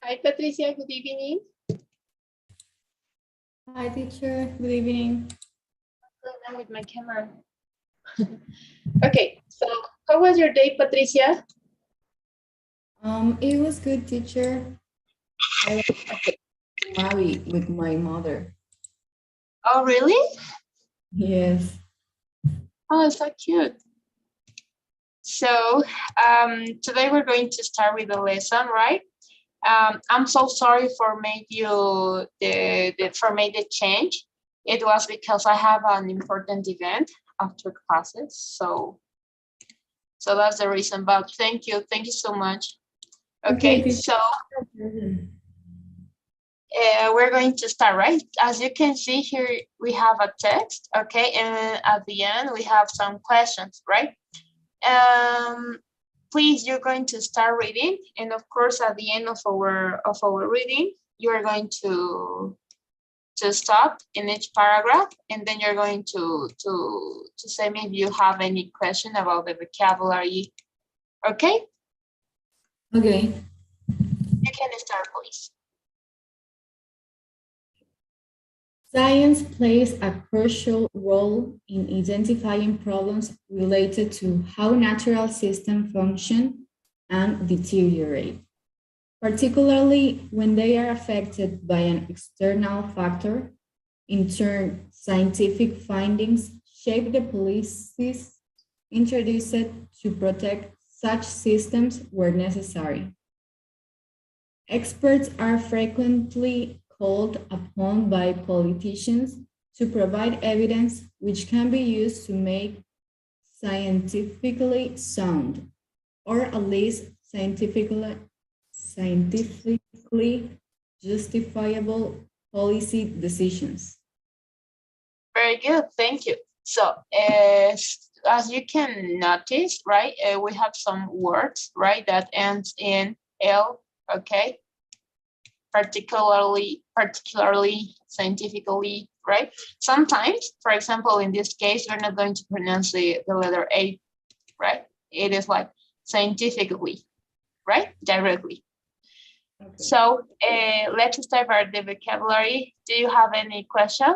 Hi, Patricia. Good evening. Hi, teacher. Good evening. I'm with my camera. Okay, so how was your day, Patricia? It was good, teacher. I was married with my mother. Oh, really? Yes. Oh, so cute. So today we're going to start with the lesson, right? I'm so sorry for made you the change. It was because I have an important event after classes, so that's the reason. But thank you so much. Okay, Okay, teacher. so we're going to start, right? As you can see here, we have a text, okay, and at the end we have some questions, right? Please, you're going to start reading, and of course, at the end of our reading, you are going to stop in each paragraph, and then you're going to say maybe you have any question about the vocabulary. Okay, Okay. you can start, please. Science plays a crucial role in identifying problems related to how natural systems function and deteriorate, particularly when they are affected by an external factor. In turn, scientific findings shape the policies introduced to protect such systems where necessary. Experts are frequently called upon by politicians to provide evidence which can be used to make scientifically sound, or at least scientifically justifiable policy decisions. Very good, thank you. So, as you can notice, right, we have some words, right, that ends in L, okay, particularly, scientifically, right? Sometimes, for example, in this case, we're not going to pronounce the letter A, right? It is like scientifically, right, directly. Okay. So, let's start with the vocabulary. Do you have any question?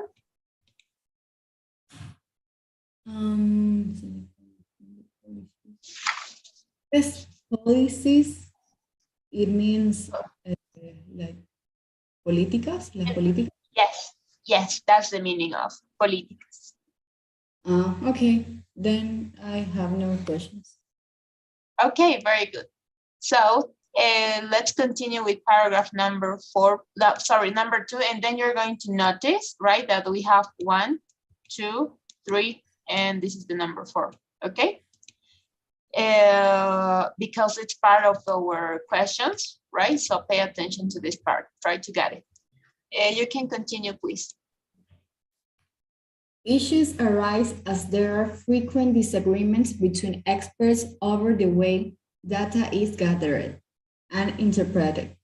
This policies, it means like políticas, las políticas. Yes, that's the meaning of politics. Okay, then I have no questions. Okay, very good. So let's continue with paragraph number 4, number 2, and then you're going to notice, right, that we have 1, 2, 3, and this is the number 4, okay? Because it's part of our questions, right? So pay attention to this part, try to get it. You can continue, please. Issues arise as there are frequent disagreements between experts over the way data is gathered and interpreted.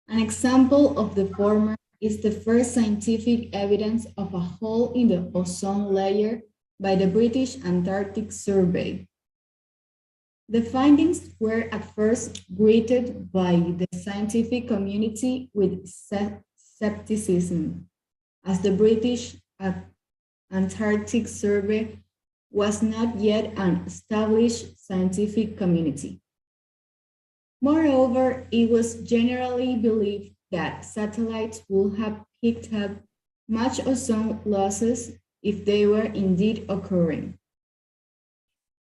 An example of the former is the first scientific evidence of a hole in the ozone layer by the British Antarctic Survey. The findings were at first greeted by the scientific community with skepticism, as the British Antarctic Survey was not yet an established scientific community. Moreover, it was generally believed that satellites would have picked up much ozone losses if they were indeed occurring.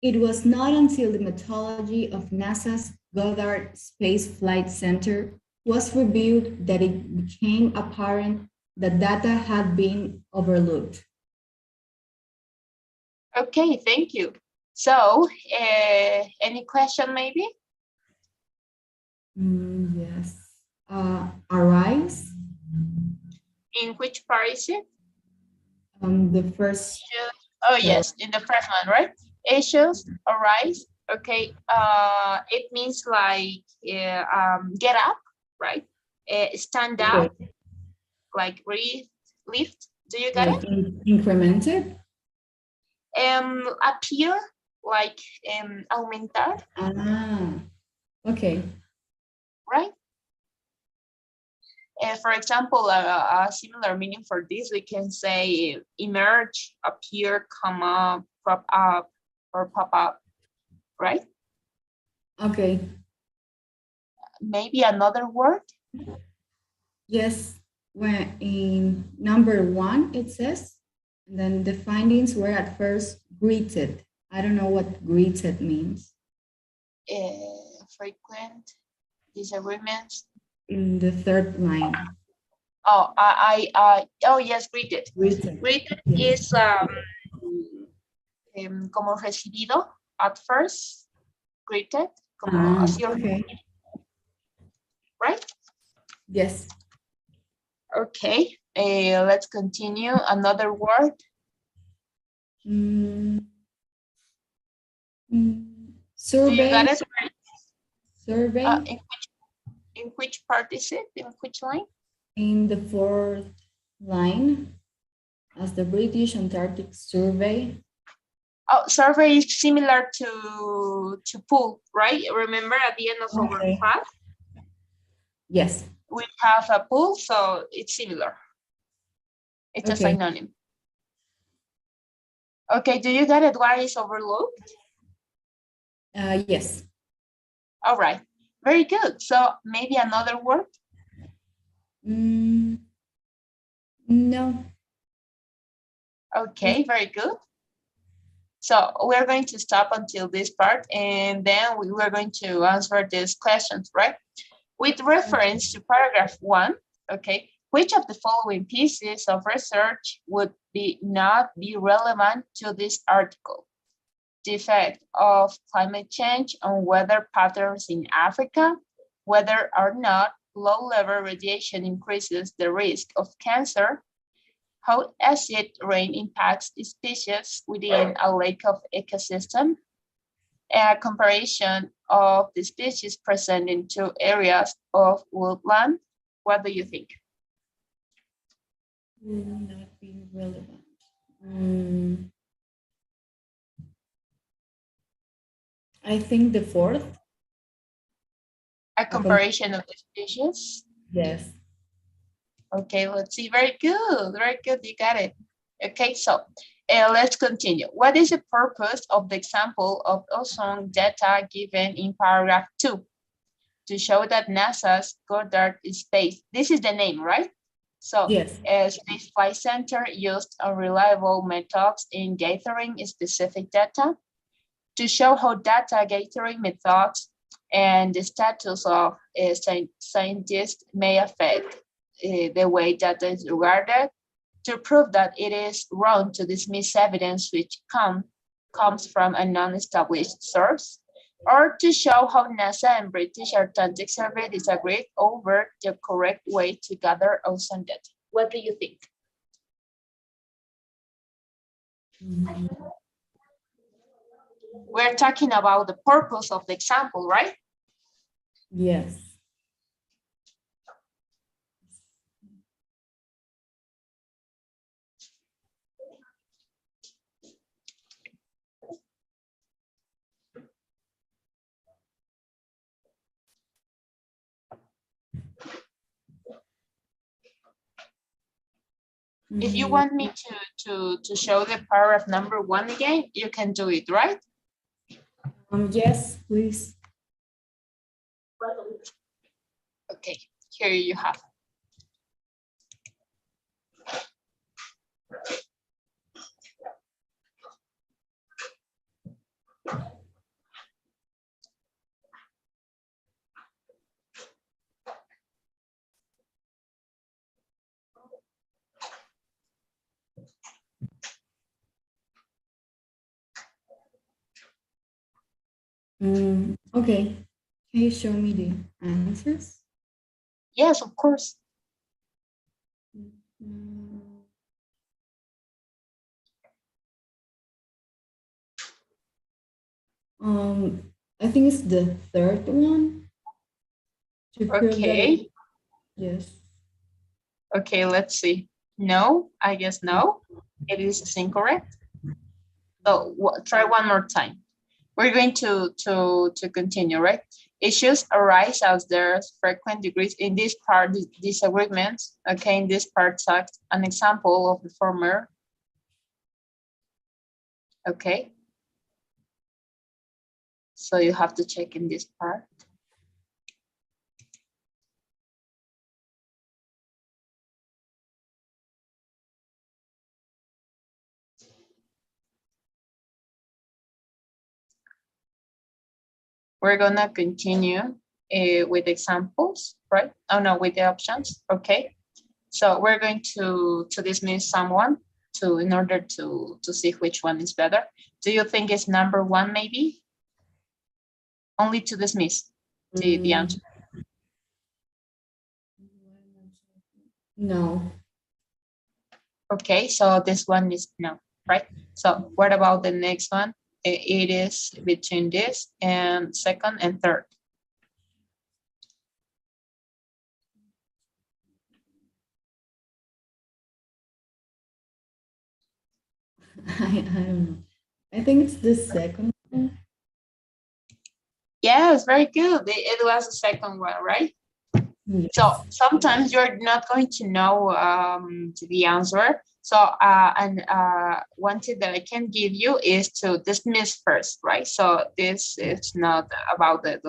It was not until the methodology of NASA's Goddard Space Flight Center was reviewed that it became apparent that data had been overlooked. Okay, thank you. So, any question maybe? Yes. Arise. In which part is it? The first. Oh, yes, in the first one, right? Issues arise. Okay. It means like get up, right? Stand up, Okay. like lift. Do you get Like it? incremented. Appear, like aumentar. Ah, okay. Right? For example, a similar meaning for this, we can say emerge, appear, come up, crop up, or pop up, right? Okay. Maybe another word? Yes. When in number 1, it says, and then the findings were at first greeted. I don't know what greeted means. Frequent disagreements. In the third line. Oh, oh yes, greeted. Greeted. Greeted Yes. is como recibido at first, greeted, como as your, Okay. right? Yes. Okay, let's continue. Another word. Mm, Do you got survey. it? Survey. In which part is it? In which line? In the fourth line, as the British Antarctic Survey. Oh, survey is similar to pool, right? Remember at the end of our class? Yes. We have a pool, so it's similar. It's a synonym. Okay, do you get it? What is overlooked? Yes. All right, very good. So maybe another word? No. Okay, very good. So we're going to stop until this part, and then we're going to answer these questions, right? With reference to paragraph 1, okay, which of the following pieces of research would not be relevant to this article? The effect of climate change on weather patterns in Africa, whether or not low-level radiation increases the risk of cancer, how acid rain impacts species within a lake of ecosystem, a comparison of the species present in 2 areas of woodland. What do you think? Will not be relevant. I think the fourth. A comparison of the species? Yes. Okay, let's see. Very good. Very good. You got it. Okay, so let's continue. What is the purpose of the example of ozone data given in paragraph 2? To show that NASA's Goddard Space, this is the name, right? So yes. Space Flight Center used unreliable methods in gathering specific data. To show how data gathering methods and the status of scientists may affect the way data is regarded, to prove that it is wrong to dismiss evidence which comes from a non-established source, or to show how NASA and British Antarctic Survey disagreed over the correct way to gather ozone data. What do you think? We're talking about the purpose of the example, right? Yes. If you want me to show the paragraph number 1 again, you can do it, right? Yes, please. Okay, here you have. Okay. Can you show me the answers? Yes, of course. I think it's the third one. To prove Okay. that yes. Okay, let's see. No, I guess no. It is incorrect. So try one more time. We're going to continue, right? Issues arise as there's frequent degrees in this part disagreements. Okay, in this part, an example of the former. Okay. So you have to check in this part. We're gonna continue with examples, right? Oh no, with the options. Okay. So we're going to dismiss someone in order to see which one is better. Do you think it's number one maybe? Only to dismiss the answer. No. Okay, so this one is no, right? So what about the next one? It is between this and second and third. I don't know. I think it's the second one. Yes, very good. It was the second one, right? Yes. So sometimes you're not going to know the answer. So one tip that I can give you is to dismiss first, right? So this is not about the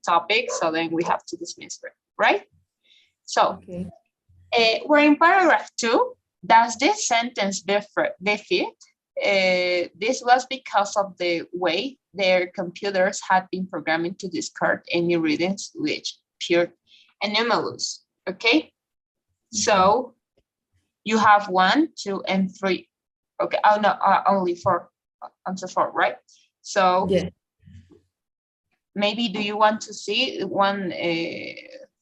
topic. So then we have to dismiss first, right? So Okay. we're in paragraph 2. Does this sentence fit? This was because of the way their computers had been programmed to discard any readings which appeared anomalous. Okay, so you have 1, 2, and 3. Okay, oh no, only 4. Answer 4, right? So yeah. Maybe do you want to see one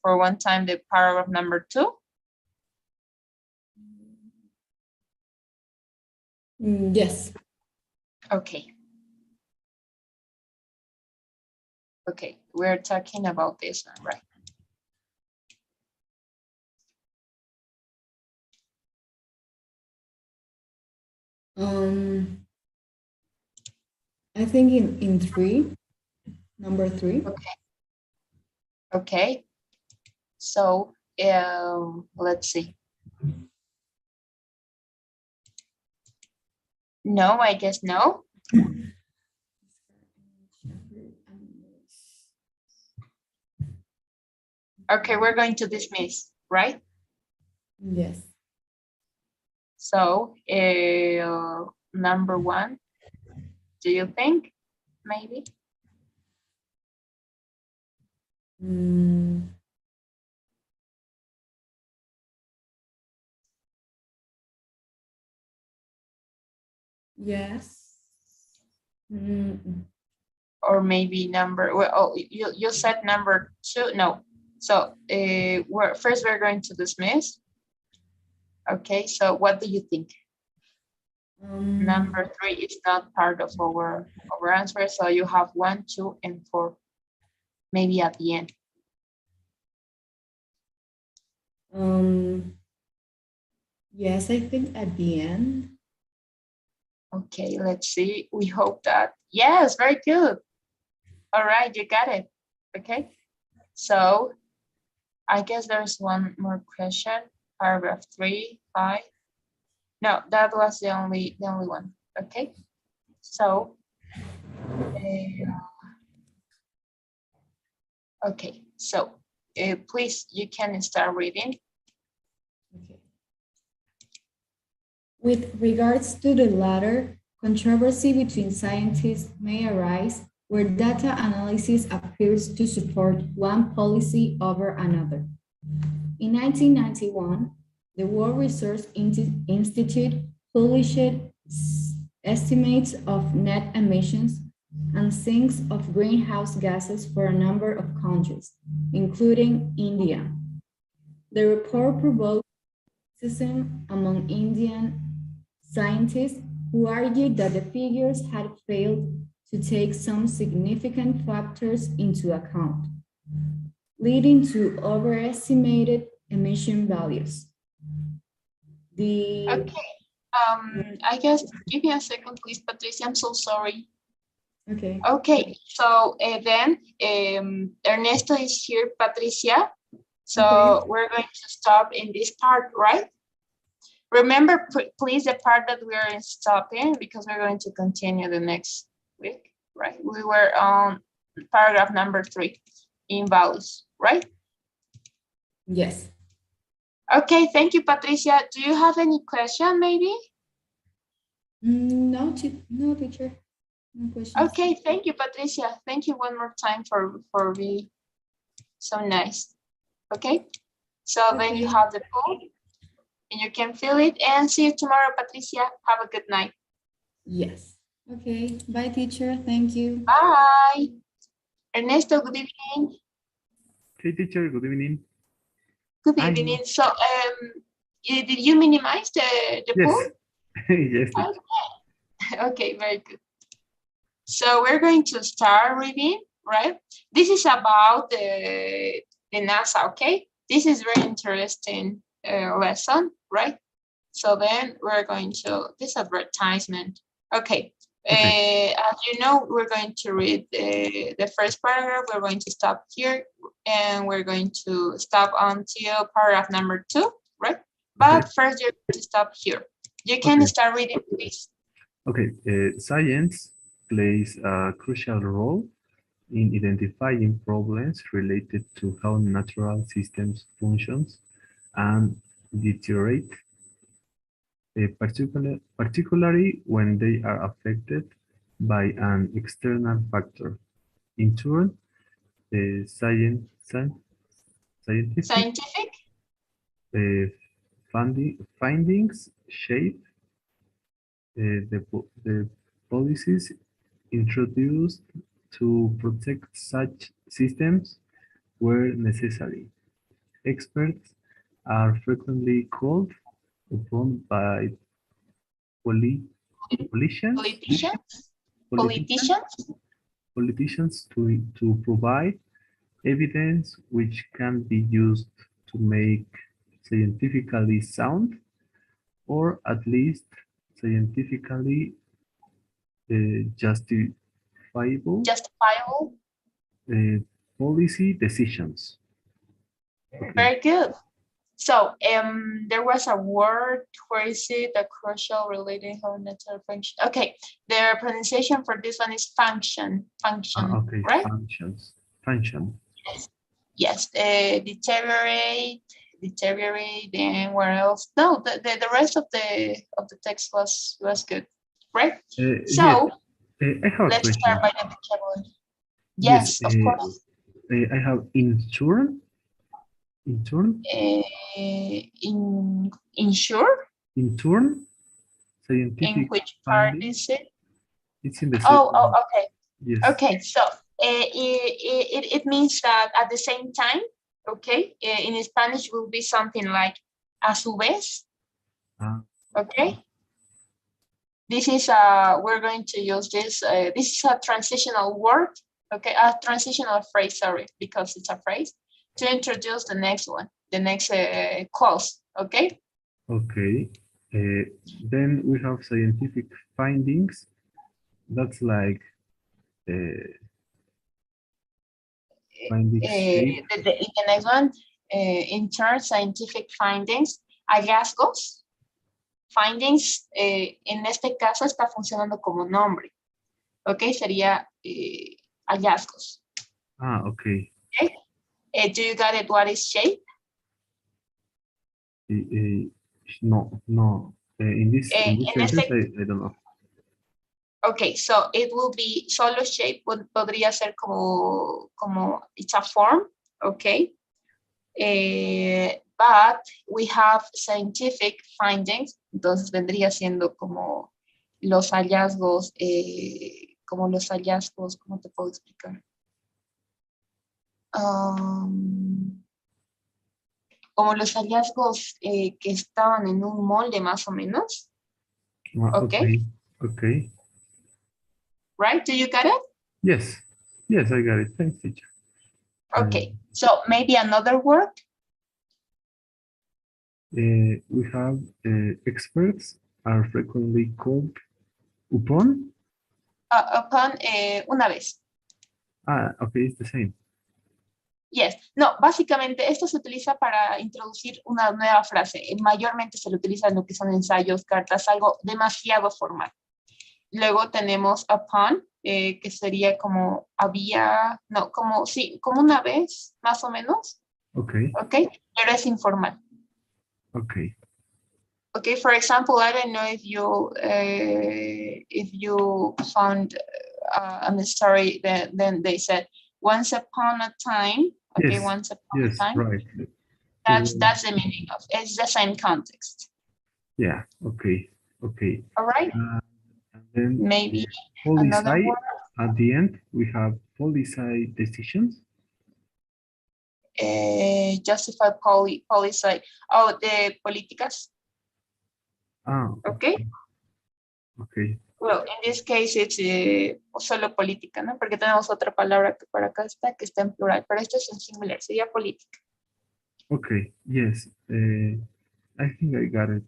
for one time the paragraph number 2? Yes. Okay. Okay, we're talking about this one, right? I think in 3, number 3. Okay. Okay. So let's see. No, I guess no. Okay, we're going to dismiss, right? Yes. So number 1, do you think maybe? Yes. Or maybe number, well, oh, you said number 2, no. So we're going to dismiss. Okay, so what do you think? Number 3 is not part of our answer, so you have 1, 2, and 4, maybe at the end. Yes, I think at the end. Okay, let's see. We hope that, yes, very good. All right, you got it. Okay, so I guess there's one more question. Paragraph 3, 5. No, that was the only one. Okay, so okay, so please, you can start reading. Okay. With regards to the latter, controversy between scientists may arise where data analysis appears to support one policy over another. In 1991, the World Resource Institute published estimates of net emissions and sinks of greenhouse gases for a number of countries, including India. The report provoked criticism among Indian scientists who argued that the figures had failed to take some significant factors into account, leading to overestimated emission values. Okay, I guess, give me a second, please, Patricia. I'm so sorry. Okay. Okay, so then Ernesto is here, Patricia. So Okay. we're going to stop in this part, right? Remember, please, the part that we are stopping because we're going to continue the next week, right? We were on paragraph number 3 in values, right? Yes. Okay, thank you, Patricia. Do you have any question, maybe? No, no, teacher. No questions. Okay, thank you, Patricia. Thank you one more time for being so nice. Okay, so then you Okay. have the poll and you can feel it. And see you tomorrow, Patricia. Have a good night. Yes. Okay. Bye, teacher. Thank you. Bye. Ernesto, good evening. Okay, teacher, good evening. Good I evening. So, did you minimize the yes, pool? yes, teacher. Okay, very good. So we're going to start reading, right? This is about the NASA, okay? This is very interesting lesson, right? So then we're going to, this advertisement. Okay, as you know, we're going to read the first paragraph. We're going to stop here and we're going to stop until paragraph number 2, right? But first you're going to stop here. You can start reading, please. Okay, science plays a crucial role in identifying problems related to how natural systems functions and deteriorate, particularly when they are affected by an external factor. In turn, scientific Scientific? uh, findings shape the policies introduced to protect such systems where necessary. Experts are frequently called upon by poli- politicians, Politicians? politicians, Politicians? politicians to provide evidence which can be used to make scientifically sound or at least scientifically justifiable Justifiable? uh, policy decisions. Okay. Very good. So there was a word, where is it? A crucial related how natural function. Okay, the pronunciation for this one is function. Function, Okay. right? Functions. Function. Yes. Yes. Deteriorate, and where else? No, the rest of the text was good, right? Yes. So I have a let's start question. by the vocabulary. Yes. Yes, of course. I have intern. Intern. Insure? Intern. In Scientific which part finding. is it? It's in the Oh, second. okay. Yes. Okay, so it means that at the same time, okay, in Spanish will be something like a su vez, okay? This is, we're going to use this, this is a transitional word, okay, a transitional phrase, sorry, because it's a phrase, to introduce the next one, the next clause, okay? Okay. Then we have scientific findings. That's like findings shape. The next one, in turn, scientific findings, hallazgos. Findings, en este caso está funcionando como nombre. Ok, sería hallazgos. Okay. Okay. Do you got it? What is shape? No, no. In this En sentence, I don't know. Ok, so it will be solo shape, podría ser como it's a form, ok. But we have scientific findings, entonces vendría siendo como los hallazgos, ¿cómo te puedo explicar? Como los hallazgos que estaban en un molde más o menos. Okay. Okay. Right? Do you get it? Yes. Yes, I got it. Thanks, teacher. Okay. So maybe another word? We have experts are frequently called upon. Upon una vez. Ah, okay, it's the same. Yes. No, básicamente esto se utiliza para introducir una nueva frase. Mayormente se lo utiliza en lo que son ensayos, cartas, algo demasiado formal. Luego tenemos upon, que sería como había, no, como, sí, como una vez, más o menos. Okay, Okay, pero es informal. okay. Okay, for example, I don't know if you found on the story that then they said once upon a time. Okay, Yes, once upon yes, a time. right. That's the meaning of it. It's the same context. Yeah, okay, okay. All right. And then Maybe another policy, word. at the end, we have policy decisions. Justified policy. Oh, the políticas. Ah, Okay. okay, Well, in this case, it's solo política, ¿no? Porque tenemos otra palabra que para acá está, que está en plural, pero esto es en singular, sería política. okay, yes. I think I got it.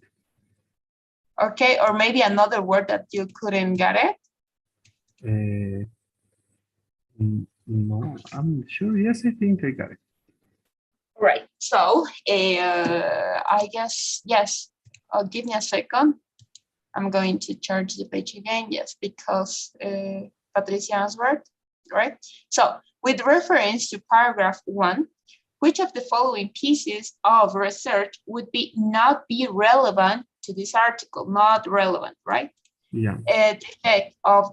Okay, or maybe another word that you couldn't get it. No, I'm sure. Yes, I think I got it. Right, so I guess, yes, give me a second. I'm going to charge the page again, yes, because Patricia answered, right? So with reference to paragraph 1, which of the following pieces of research would not be relevant to this article? Not relevant, right? Yeah. The effect of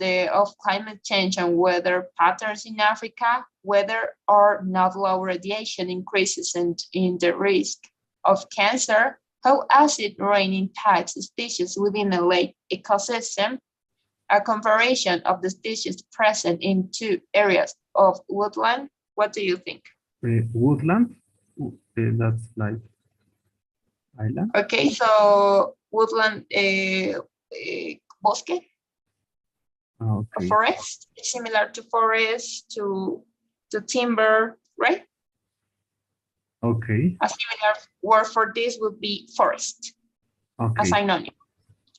climate change and weather patterns in Africa, whether or not low radiation increases in the risk of cancer, how acid rain impacts species within a lake ecosystem, a comparison of the species present in 2 areas of woodland. What do you think? Woodland, that's like island. Okay, so woodland, bosque, Okay. forest, similar to forest, to timber, right? Okay. A similar word for this would be forest, a Okay. synonym,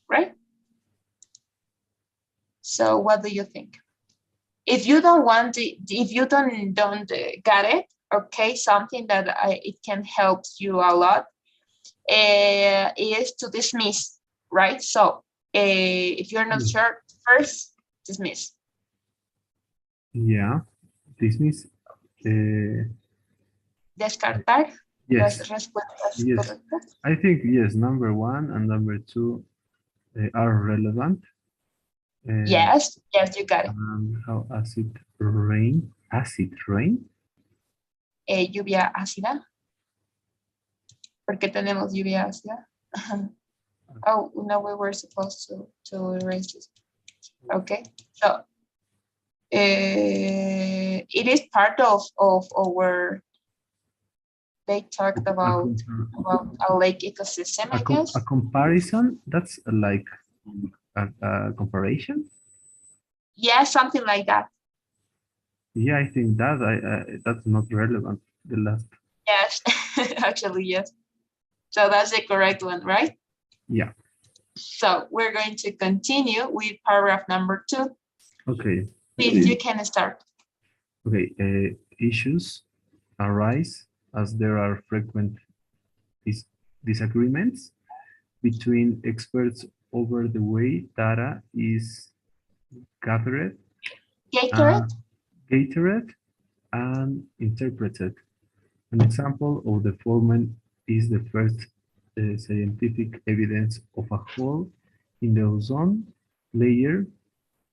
right? So what do you think? If you don't want it, if you don't get it, okay, something that it can help you a lot is to dismiss, right? So if you're not sure, first dismiss. Yeah, dismiss. Descartar. Yes. Las respuestas Yes. correctas. I think yes. Number 1 and number 2 are relevant. Yes, yes, you got it. How acid rain? Acid rain? Lluvia ácida. ¿Por qué tenemos lluvia ácida? Oh, no, we were supposed to erase this. Okay, so it is part of our, they talked about a lake ecosystem, I guess. A comparison, that's like a comparison? Yeah, something like that. Yeah, I think that that's not relevant, the last. Yes, actually, yes. So that's the correct one, right? Yeah. So we're going to continue with paragraph number 2. Okay. Please, you can start. Okay, issues arise as there are frequent disagreements between experts over the way data is gathered, and interpreted. An example of the former is the first scientific evidence of a hole in the ozone layer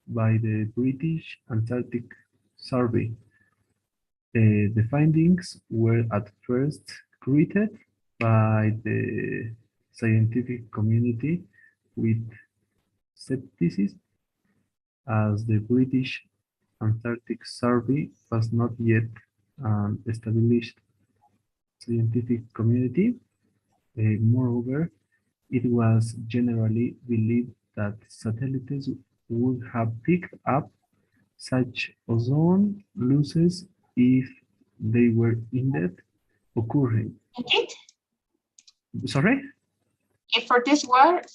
by the British Antarctic Survey. The findings were at first greeted by the scientific community with skepticism, as the British Antarctic Survey was not yet an established scientific community. Moreover, it was generally believed that satellites would have picked up such ozone losses if they were indeed occurring. Indeed. Sorry? For this word,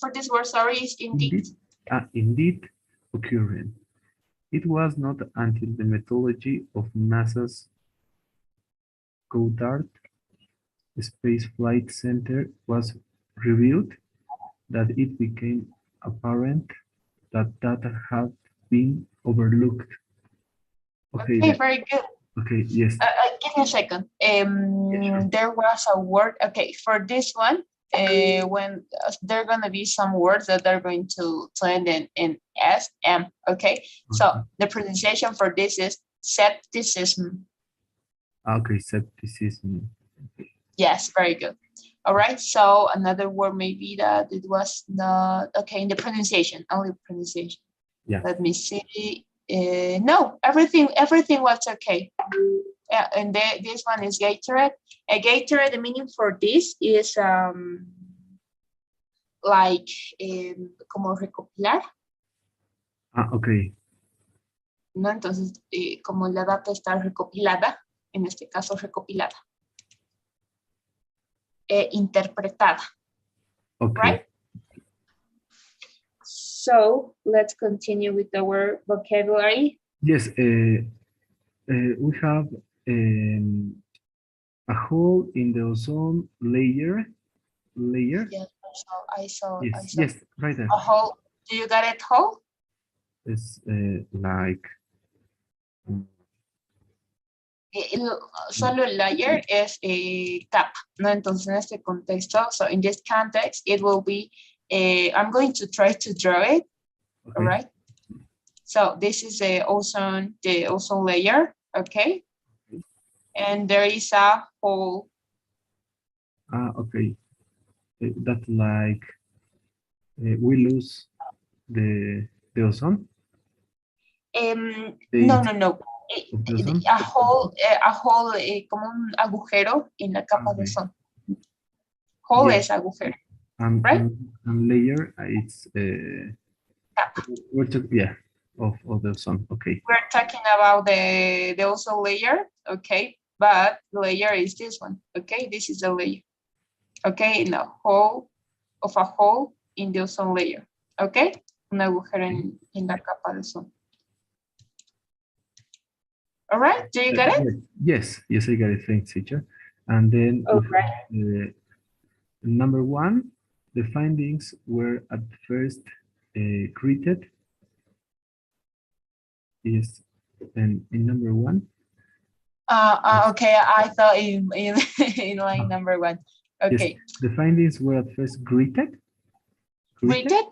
sorry, is indeed. Indeed occurring. It was not until the methodology of NASA's Goddard Space Flight Center was revealed that it became apparent that data had been overlooked. Okay, Okay, very good. okay, yes. Give me a second. Sure. There was a word. Okay, for this one, when there are gonna be some words that are going to end in S, M. Okay, so the pronunciation for this is septicism. Okay, skepticism. Yes, very good. All right, so another word maybe that it was not okay in the pronunciation, only pronunciation. Yeah. Let me see. No, everything was okay. Yeah, and this one is Gatorade. A Gatorade, the meaning for this is like como recopilar, Okay. ¿no? Entonces, como la data está recopilada, en este caso recopilada, interpretada, Okay. right? So let's continue with our vocabulary. Yes, we have a hole in the ozone layer. Yes, I saw. Yes, right there. A hole. Do you got it? Hole? It's like Solo el layer es capa, ¿no? Entonces en este contexto, so in this context, it will be, I'm going to try to draw it, okay. all right? So this is the ozone layer, okay? And there is a hole. Okay. That's like we lose the ozone. No. A hole, como un agujero en la capa de ozono. Hole Yes. es agujero, And, right? and layer, it's Capa. we're talking, yeah, of the ozone. Okay. We're talking about the ozone layer, okay? But the layer is this one, okay? This is the layer, okay? In a hole in the ozone layer, okay? Un agujero en la capa de ozono. All right, do you get it? Yes, I got it. Thanks, teacher. And then number one, the findings were at first greeted. Yes, and in number one. Okay, I thought in line number one. Okay. Yes, the findings were at first greeted. Greeted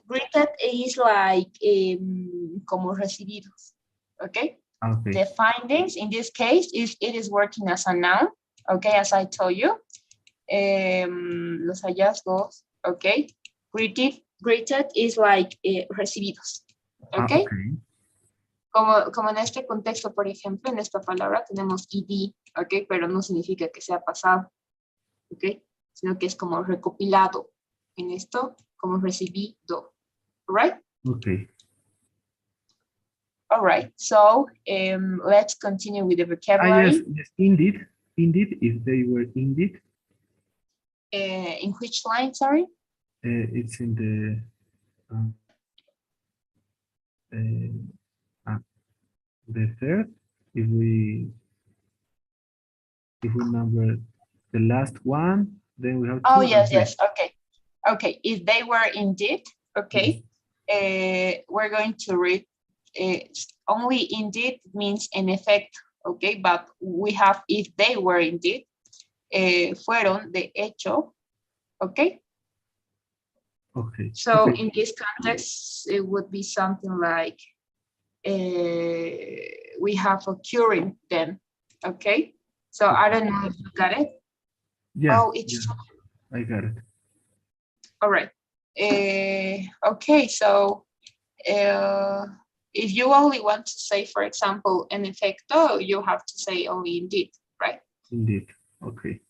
is like como recibidos, okay? Okay. The findings in this case it is working as a noun, okay, as I told you. Los hallazgos, okay. Greeted is like recibidos, okay. Okay. Como en este contexto, por ejemplo, en esta palabra tenemos ed, ok, pero no significa que sea pasado, ok, sino que es como recopilado. En esto, como recibido, right? Okay. All right, so let's continue with the vocabulary. Yes, indeed, if they were indeed. In which line, sorry? It's in the third. If we number the last one, then we have two. Oh, yes, okay. If they were indeed, okay, yes. We're going to read only indeed means in effect, okay, but we have if they were indeed, fueron de hecho, okay. Okay. So okay. in this context, it would be something like we have occurring then, okay. So I don't know if you got it. Yeah. Oh, it's I got it. all right. Okay, so if you only want to say, for example, en efecto, you have to say only indeed, right? Indeed. Okay.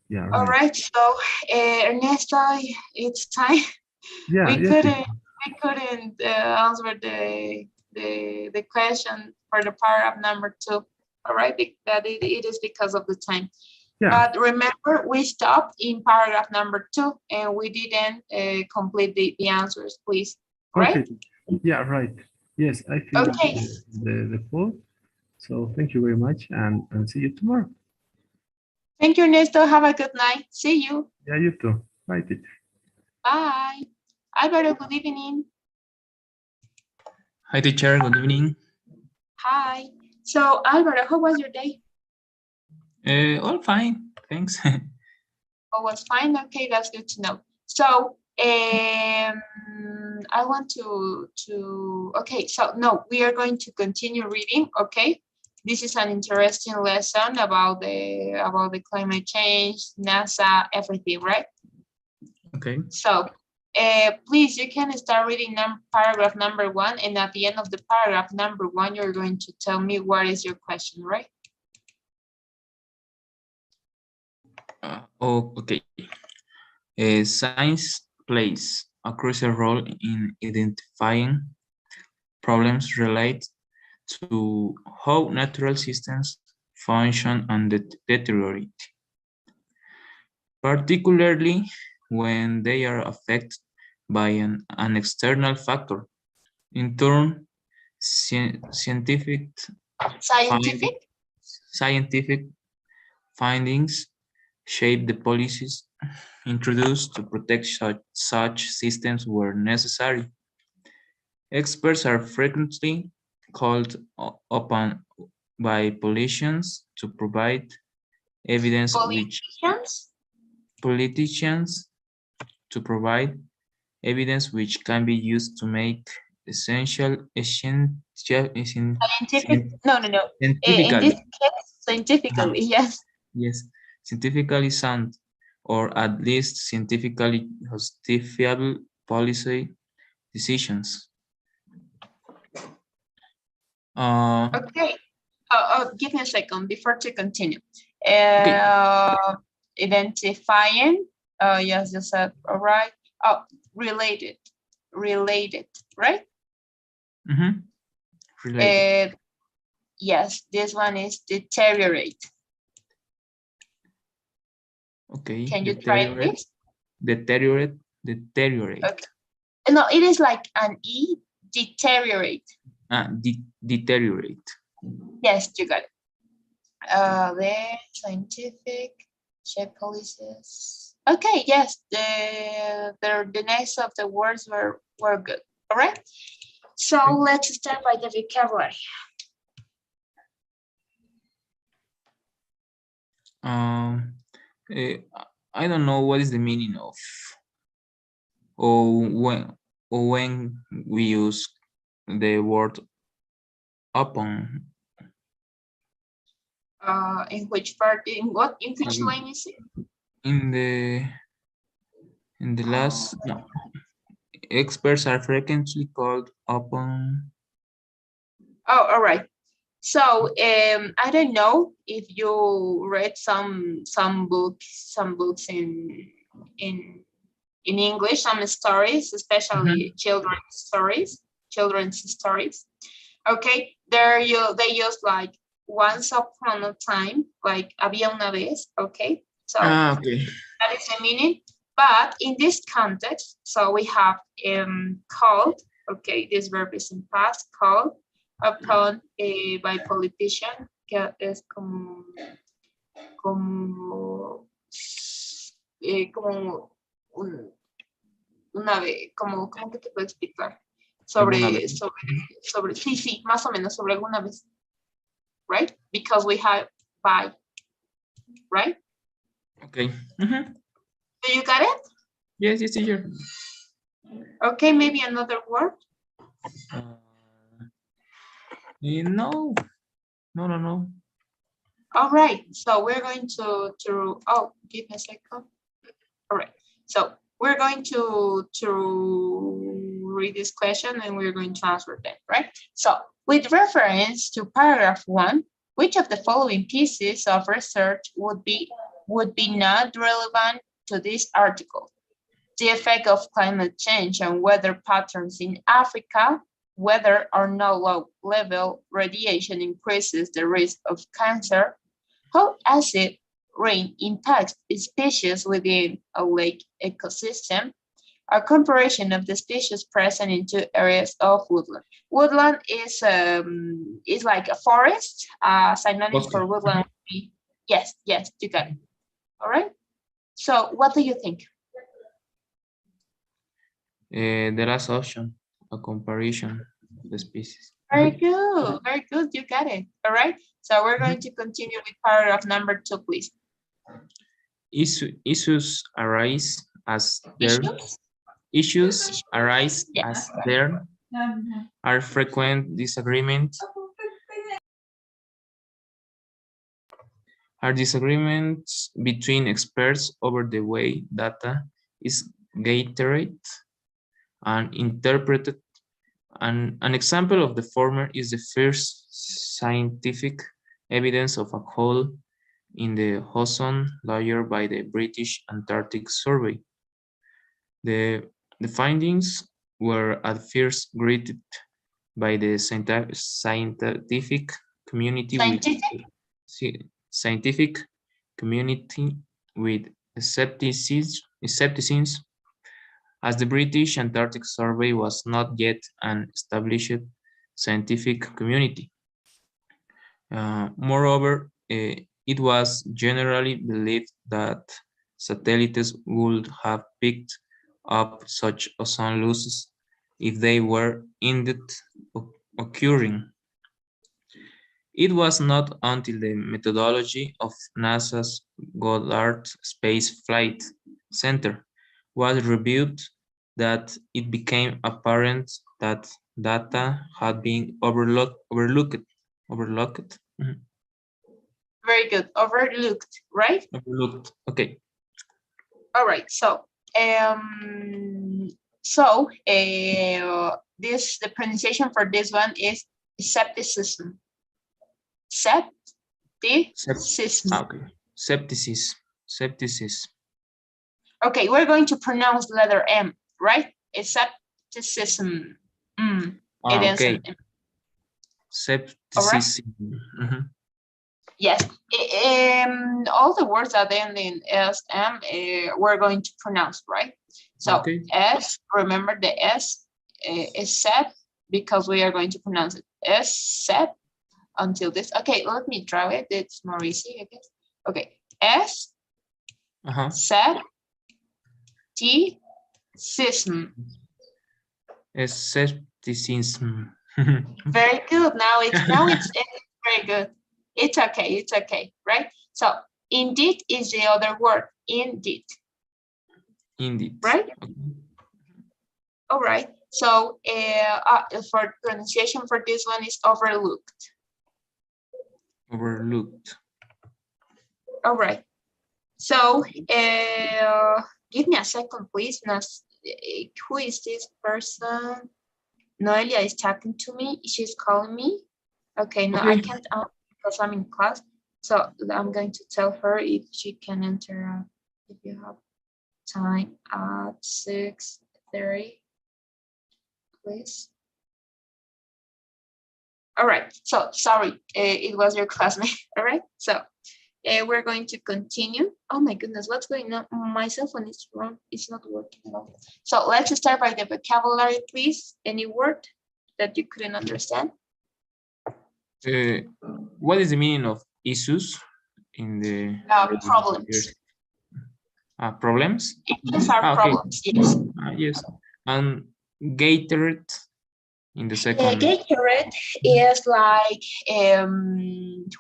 Yeah. All right. So Ernesto, it's time. Yeah. We couldn't answer the question for the paragraph number 2. All right, that it is because of the time. Yeah. But remember, we stopped in paragraph number 2 and we didn't complete the answers, please. Right? Okay. Yeah, right. Yes, I finished Okay. the poll. So thank you very much and see you tomorrow. Thank you, Ernesto. Have a good night. See you. Yeah, you too. Bye, teacher. Bye. Alvaro, good evening. Hi, teacher. Good evening. Hi. So, Alvaro, how was your day? All fine. Thanks. Oh, was fine. Okay, that's good to know. So, I want okay, so no, we are going to continue reading, okay? This is an interesting lesson about the climate change, NASA, everything, right? Okay. So, please, you can start reading paragraph number 1, and at the end of the paragraph number 1, you're going to tell me what is your question, right? Okay. Science plays a crucial role in identifying problems related to how natural systems function and deteriorate, particularly when they are affected by an external factor. In turn, scientific Scientific? scientific findings shape the policies introduced to protect such systems where necessary. Experts are frequently called upon by evidence which Politicians? politicians to provide evidence which can be used to make essential Scientific? No, no, no. In this scientifically case, scientifically, yes. yes scientifically sound or at least scientifically justifiable policy decisions. Okay. Give me a second before to continue. Okay. Identifying. Yes, you said, all right. Oh, related, right? Related. Yes, this one is deteriorate. Okay. Can you try this? Deteriorate. Okay. No, it is like an E, deteriorate. Deteriorate. Yes, you got it. The scientific shape policies. Okay, yes, the names of the words were good. All right. So let's start by the vocabulary. I don't know what is the meaning of or when we use the word upon. In which part? In which line is it? In the last no. Experts are frequently called upon. Oh, all right. So I don't know if you read some books in English, some stories, especially children's stories. Okay, they use like once upon a time, like había una vez. Okay, so Okay. that is the meaning. But in this context, so we have called. Okay, this verb is in past, called upon by politician, que es como una vez, como que te puedo explicar sobre, sí, más o menos sobre alguna vez, right? Because we have by, right? Okay. Do you got it? Yes, teacher. Okay, maybe another word. No. All right, so we're going to oh, give me a second. All right, so we're going to read this question and we're going to answer them, right? So with reference to paragraph 1, which of the following pieces of research would be not relevant to this article? The effect of climate change on weather patterns in Africa, whether or not low-level radiation increases the risk of cancer, how acid rain impacts species within a lake ecosystem, A comparison of the species present in two areas of woodland. Woodland is like a forest. Synonym Bosque. for woodland would be, yes, you got it. All right. So what do you think? The last option, a comparison of the species. Very good, you got it. All right. So we're going to continue with paragraph number 2, please. Issues arise as there Issues? Yeah. as there are frequent disagreements. Are disagreements between experts over the way data is gathered and interpreted. An example of the former is the first scientific evidence of a hole in the ozone layer by the British Antarctic Survey. The findings were at first greeted by the scientific community with skepticism, as the British Antarctic Survey was not yet an established scientific community. Moreover, it was generally believed that satellites would have picked up such ozone losses if they were indeed occurring. It was not until the methodology of NASA's Goddard Space Flight Center was reviewed that it became apparent that data had been overlooked. Mhm. Very good. Overlooked, right? Overlooked. Okay. All right. So, the pronunciation for this one is skepticism. Skepticism. Okay. Skepticism. Okay, we're going to pronounce the letter M, right? Skepticism. It ends Okay. in M. Skepticism. Right? Yes. All the words that end in SM, we're going to pronounce, right? So okay. S, remember the S is set because we are going to pronounce it. S set until this. Okay, let me draw it. It's more easy, I guess. Okay, S set T sism. Skepticism. Very good. Now it's very good. It's okay, right? So indeed is the other word. Indeed. Right? Okay. All right. So for pronunciation for this one is overlooked. Overlooked. All right. So give me a second, please. Who is this person? Noelia is talking to me. She's calling me. Okay, no, I can't because I'm in class. So I'm going to tell her if she can enter if you have time at 6:30, please. All right, so sorry, it was your classmate. All right, so we're going to continue. Oh my goodness, what's going on? My cell phone is wrong. It's not working at all. So let's start by the vocabulary, please. Any word that you couldn't understand? What is the meaning of issues in the problems? Problems? Issues are problems, yes. Yes. And Gatorade in the second. Gatorade is like,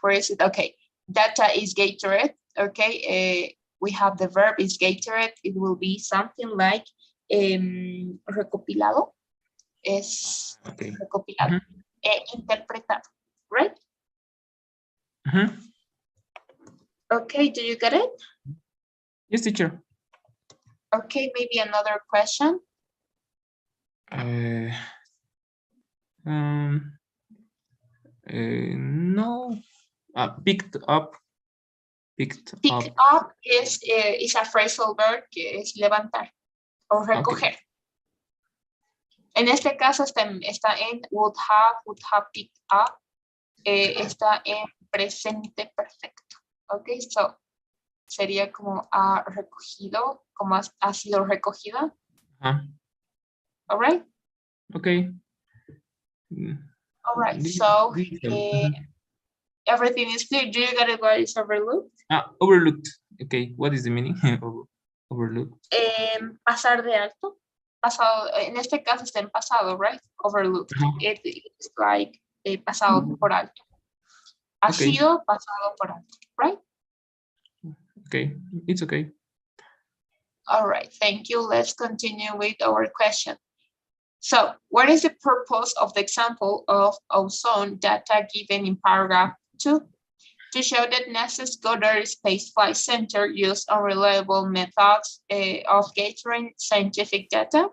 where is it? Okay, data is Gatorade. Okay, we have the verb is Gatorade. It will be something like recopilado. Es recopilado. Interpretado, right? Okay, do you get it? Yes, teacher. Okay, maybe another question. No. Picked up. Pick up is a phrasal verb que es levantar o recoger. Okay. En este caso está en would have picked up, está en presente perfecto. Ok, so sería como ha recogido, como ha sido recogida. All right. Okay. All right. This- So this- everything is clear. Do you get it? What is overlooked? Overlooked. Okay. What is the meaning of overlooked? Pasar de alto. Pasado. En este caso está en pasado, right? Overlooked. It's like pasado por alto. Ha Okay. sido pasado por alto, right? Okay. It's okay. All right, thank you. Let's continue with our question. So, what is the purpose of the example of ozone data given in paragraph 2? To show that NASA's Goddard Space Flight Center used unreliable methods of gathering scientific data.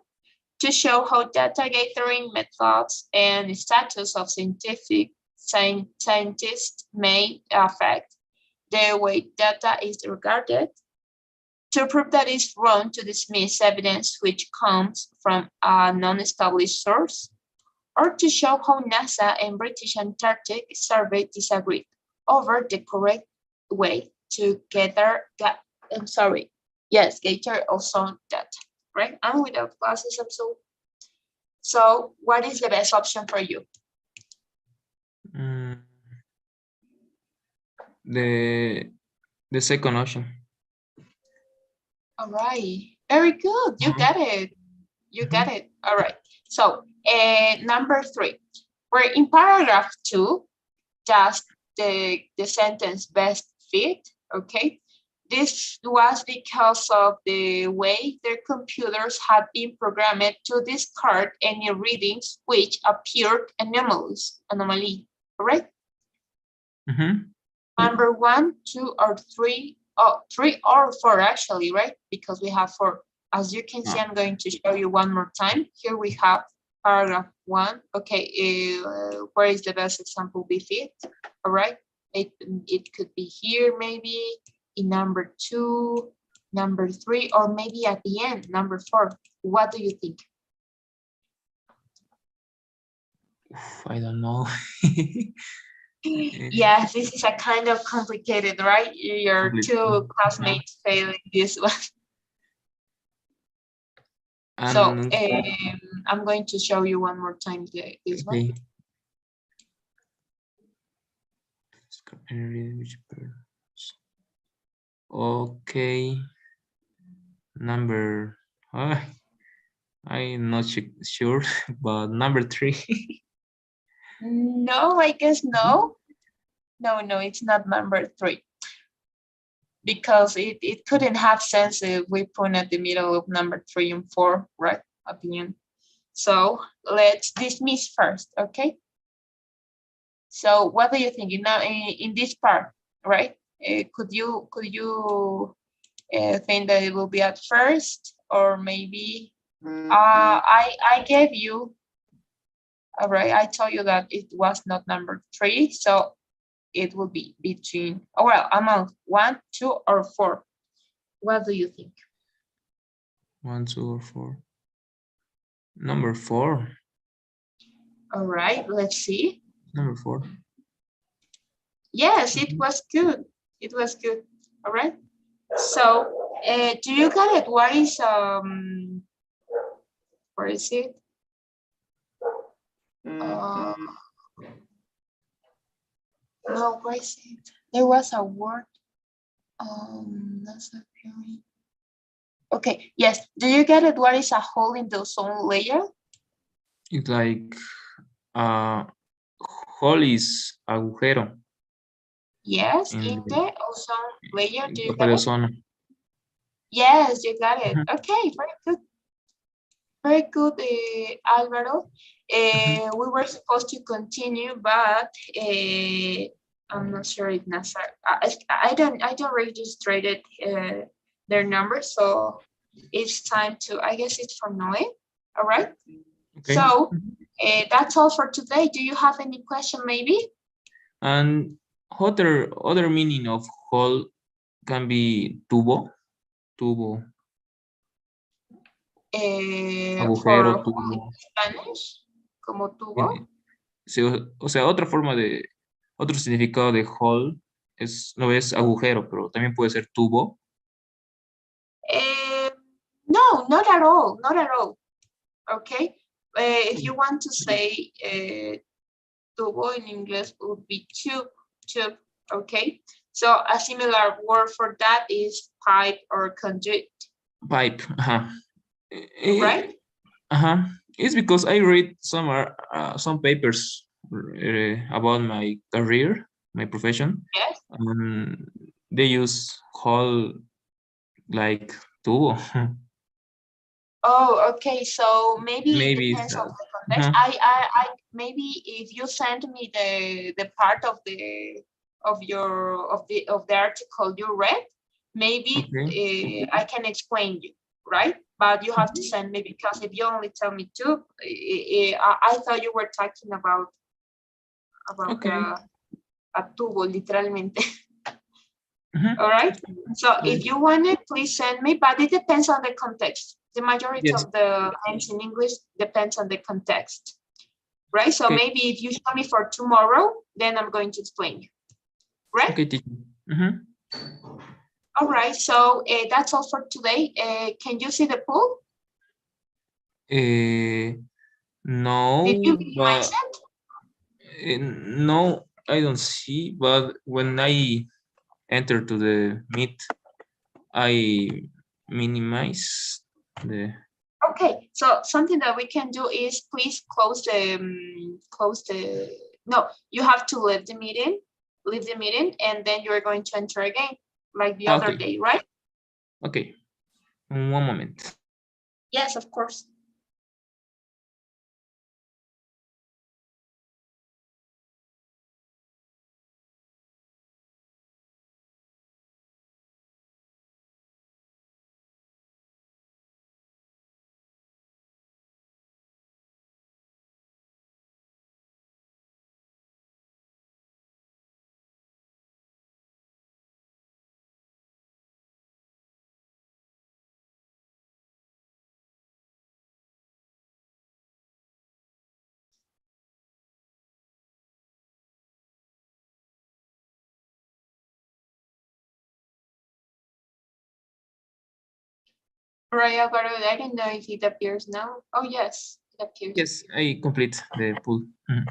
To show how data gathering methods and status of scientists may affect the way data is regarded. To prove that it's wrong to dismiss evidence which comes from a non-established source, or to show how NASA and British Antarctic Survey disagreed over the correct way to gather ozone data, right? And without glasses, so what is the best option for you? The second option. All right, very good. You get it. You get it. All right. So number 3, where in paragraph 2, just the sentence best fit, okay? This was because of the way their computers had been programmed to discard any readings which appeared anomaly, correct? Number 1, 2, or 3, 3 or 4 actually, right? Because we have 4. As you can see, I'm going to show you one more time. Here we have paragraph 1. Okay, where is the best example be fit? All right, it could be here, maybe in number 2, number 3, or maybe at the end, number 4. What do you think? I don't know. Yes, this is a kind of complicated, right? Your 2 classmates failing this one. So I'm going to show you one more time this one. Okay. Number, I'm not sure, but number 3. No, I guess no. No, it's not number 3. Because it couldn't have sense if we put at the middle of number 3 and 4, right? At the end. So let's dismiss first, okay? So what do you think? In this part, right? Could you think that it will be at first, or maybe I gave you, all right, I told you that it was not number 3, so it will be between, among 1, 2, or 4. What do you think? 1, 2, or 4. Number 4. All right, let's see. Number 4. Yes, it was good. It was good. All right. So, do you get it? What is where is it? No, where is it? There was a word. That's appearing. Okay. Yes. Do you get it? What is a hole in the ozone layer? It's like hole is agujero. Yes, in the ozone layer. Do you get it? Yes, you got it. Okay, very good. Very good, Alvaro. We were supposed to continue, but I'm not sure if NASA. I don't registered their numbers, so it's time to. I guess it's for Noe. All right. Okay. So that's all for today. Do you have any question, maybe? And other meaning of hole can be tubo. Agujero, tubo. Spanish, como tubo. Sí, o sea, otro significado de hole no es agujero, pero también puede ser tubo. No, No, not at all, not at all. Okay, if you want to say tubo in English would be tube, okay? So a similar word for that is pipe or conduit, Pipe. right? It's because I read some papers about my career, my profession. Yes. They use hole like tubo. Oh, okay. So maybe it Maybe it's depends on the context. I maybe if you send me the part of the of the article you read, maybe okay. I can explain you, right? But you have to send me because if you only tell me two, I thought you were talking about Okay. a tubo, literalmente. Mhm. All right. So Yeah. if you want it, please send me, but it depends on the context. The majority Yes. of the names in English depends on the context, right? So Okay. maybe if you show me for tomorrow, then I'm going to explain you, right? Okay, teacher. Mhm. All right. So that's all for today. Can you see the pool? No, Did you minimize but no, I don't see. But when I enter to the meet, I minimize the. Okay. So something that we can do is please close the no. You have to leave the meeting, and then you're going to enter again, like the other Okay. day, right? Okay. One moment. Yes, of course. Right, I don't know if it appears now. Oh, yes, it appears. Yes, I complete the pool. Mhm.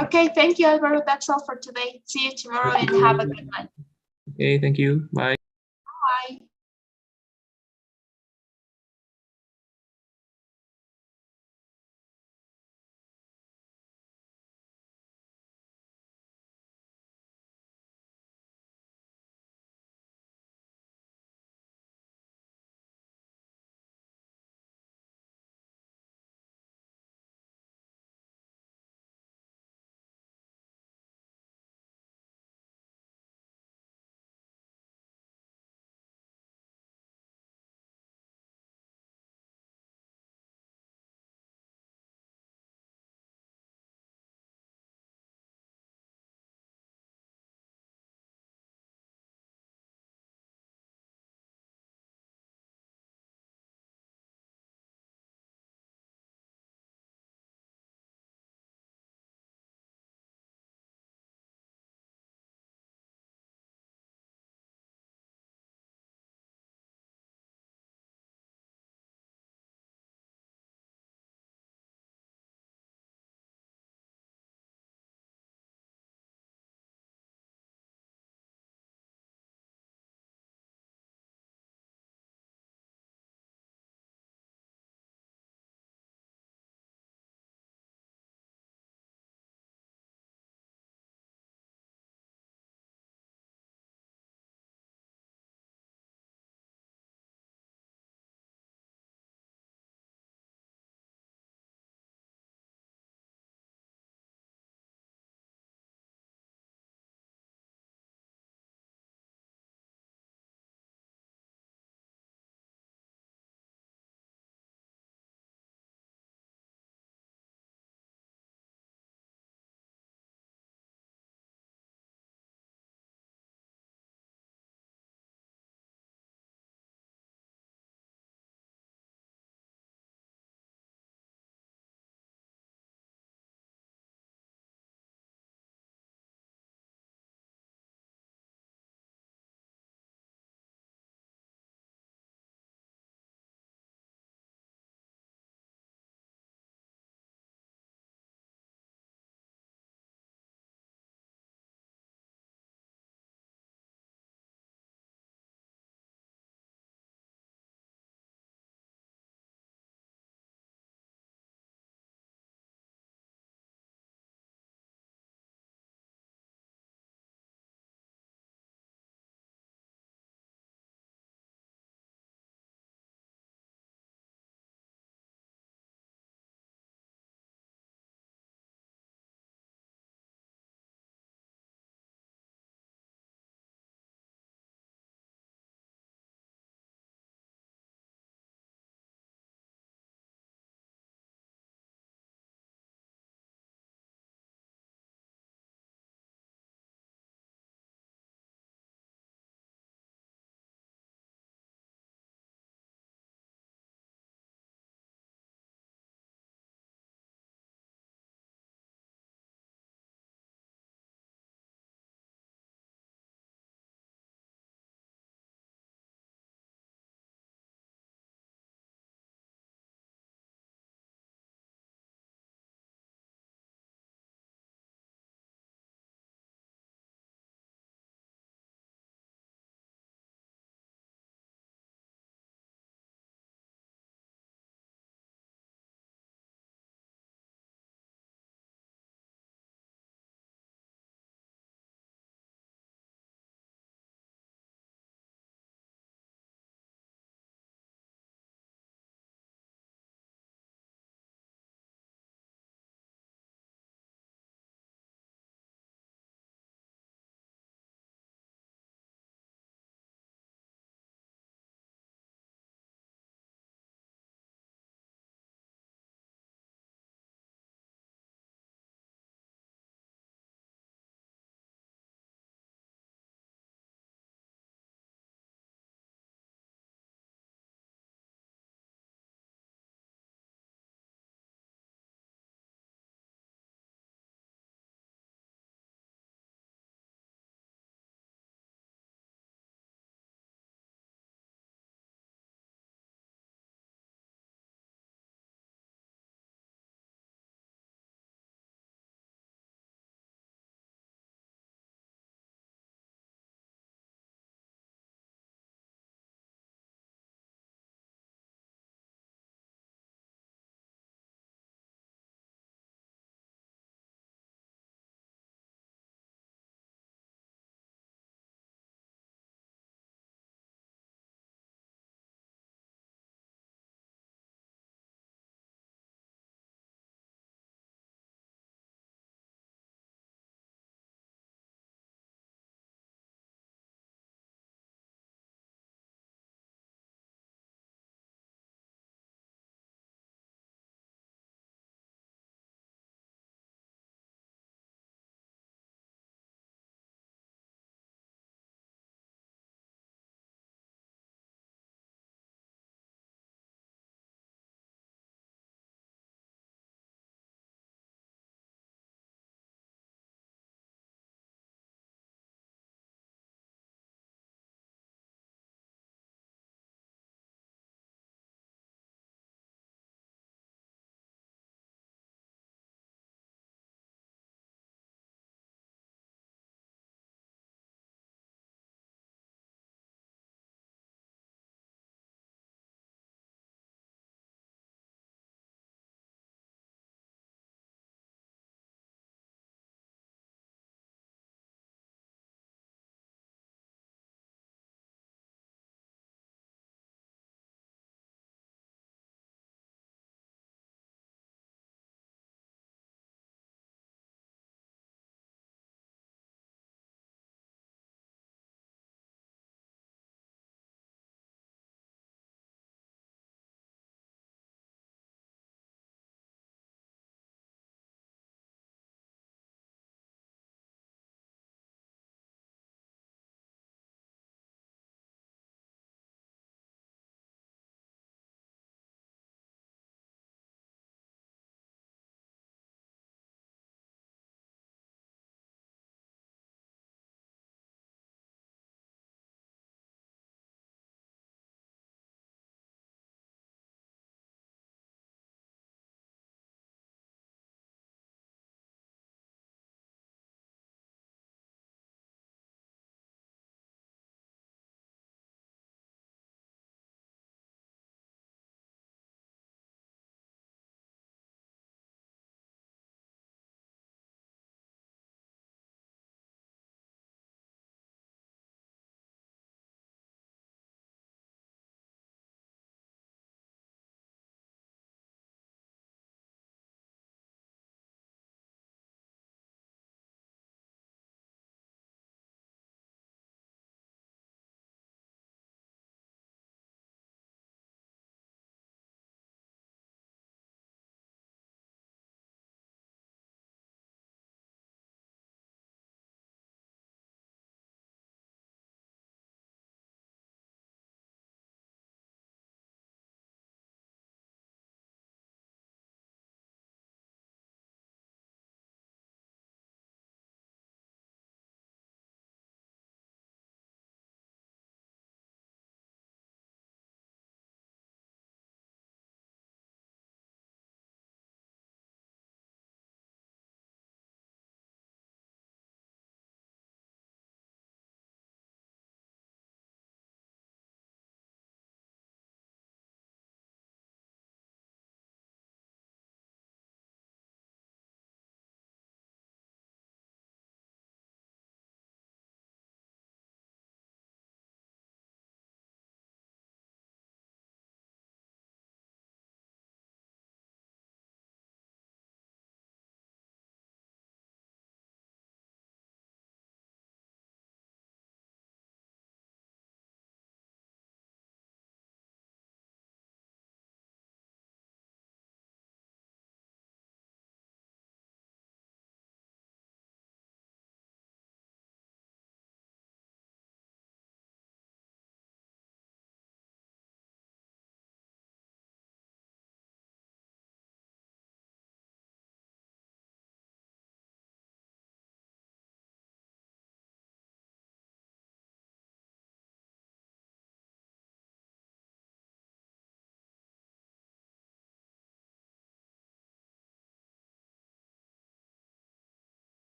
Okay, thank you, Alvaro. That's all for today. See you tomorrow and have a good night. Okay, thank you. Bye. Bye.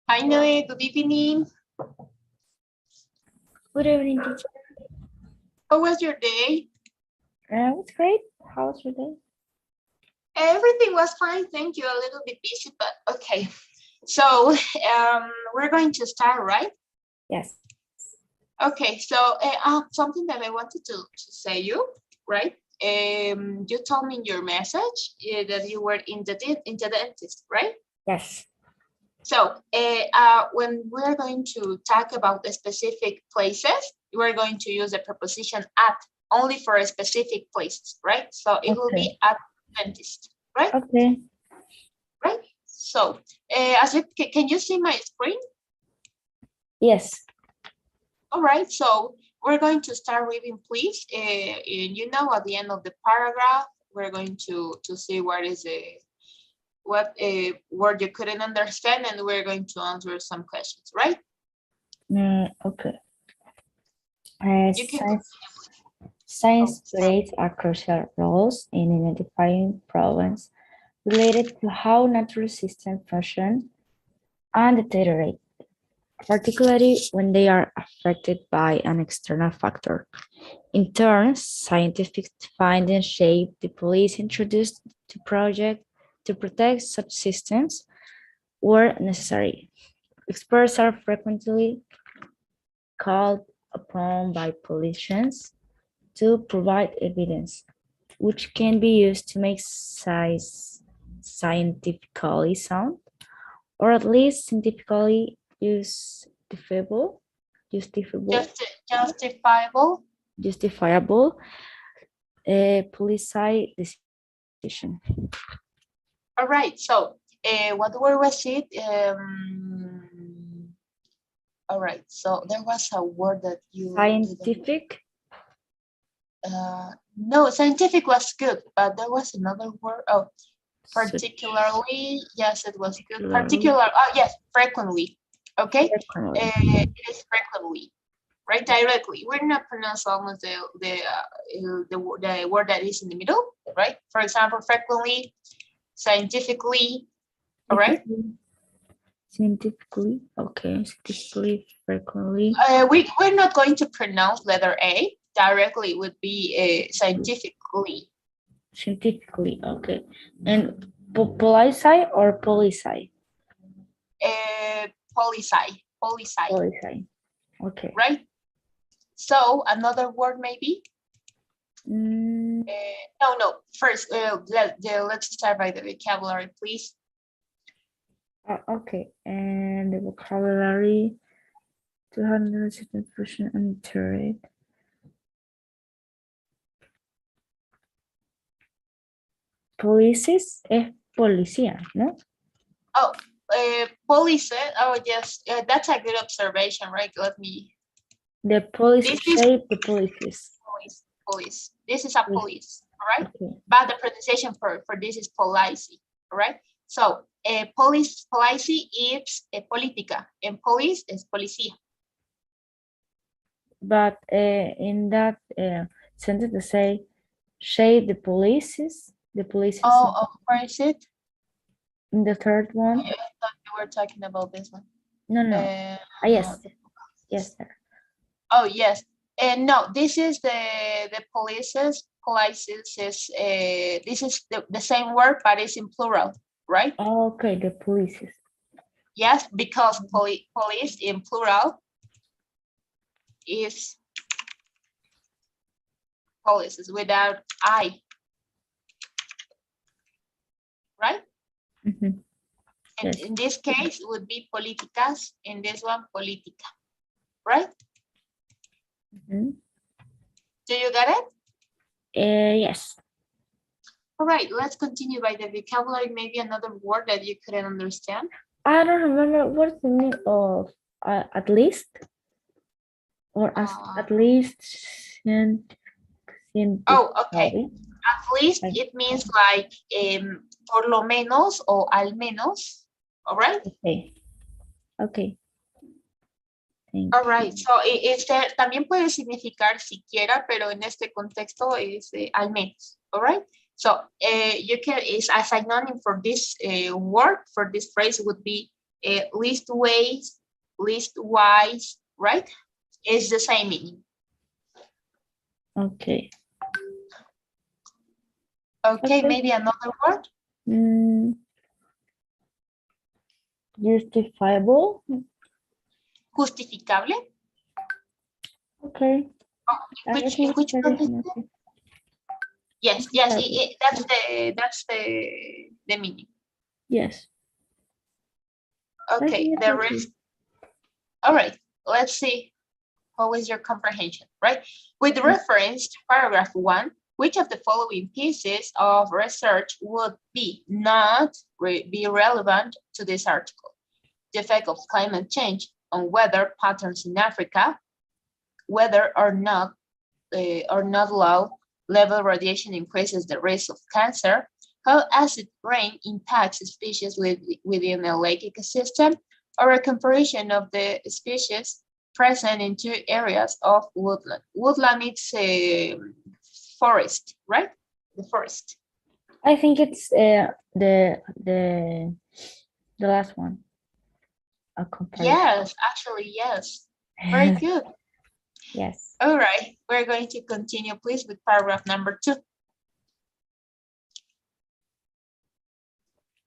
Hi, Noe. Good evening. Good evening, teacher. How was your day? It's great. How's your day? Everything was fine. Thank you. A little bit busy, but okay. So we're going to start, right? Yes. Okay. So something that I wanted to say you, right? You told me in your message that you were in the dentist, right? Yes. So when we're going to talk about the specific places, we're going to use the preposition at only for a specific places, right? So it will be at dentist, right? Okay. Right. So can you see my screen? Yes. All right. So we're going to start reading, please. And at the end of the paragraph, we're going to see what word you couldn't understand, and we're going to answer some questions, right? Okay. You can Science plays a crucial role in identifying problems related to how natural systems function and deteriorate, particularly when they are affected by an external factor. In turn, scientific findings shape the policy introduced to protect such systems where necessary. Experts are frequently called upon by politicians to provide evidence, which can be used to make scientifically sound, or at least scientifically justifiable. justifiable policy decision. All right. So what word was it? All right. So there was a word that you Scientific. No, scientific was good, but there was another word. Oh, particularly. Yes, it was good. Particular. Oh, yes, frequently. Okay. It is frequently. Right, directly. We're not pronouncing almost the word that is in the middle, right? For example, frequently, scientifically, all right? Scientifically, okay. Scientifically, frequently. We're not going to pronounce letter A directly. It would be scientifically. Scientifically, okay. And policy or policy? Policy. Policy, okay. Right? So another word maybe? No. First, let's start by the vocabulary, please. Okay, and the vocabulary, 200% and trade. Policies es policía, ¿no? Oh, police. Oh, yes, that's a good observation, right? Let me. The police shape the policies. Police. This is a police, all right? Okay. But the pronunciation for this is policy, all right? So, policy is política, and police is policía. But in that sentence, they say, shape the policies. Oh, where is it? In the third one. I thought you were talking about this one. No. Yes. Yes, sir. Oh, yes. And no, this is the policies is this is the same word, but it's in plural, right? Okay, the policies. Yes, because police in plural is policies without I, right? Mm-hmm. And yes. in this case, it would be políticas, in this one, política, right? Mm-hmm. Do you get it? Yes. All right, let's continue by the vocabulary. Maybe another word that you couldn't understand. I don't remember what's the meaning of at least, or at least. Oh, okay. At least it means like por lo menos o al menos. All right. Okay. All right. So también puede significar siquiera, pero en este contexto es al menos. All right. So you can is a synonym for this word, for this phrase would be leastwise, right? It's the same meaning. Okay. Okay, Okay. maybe another word. Justifiable. Justificable. Okay. In Everything is which very part is it? generic. Yes, that's the meaning. Yes. I Okay, think the it's okay. rest. All right, let's see. How is your comprehension, right? With reference to paragraph 1, which of the following pieces of research would be be relevant to this article? The effect of climate change on weather patterns in Africa, whether or not low level radiation increases the risk of cancer, how acid rain impacts species within a lake ecosystem, or a comparison of the species present in two areas of woodland. Woodland is a forest, right? The forest. I think it's the last one. A comparison. Yes, actually, yes. Very good. Yes. All right, we're going to continue, please, with paragraph number 2.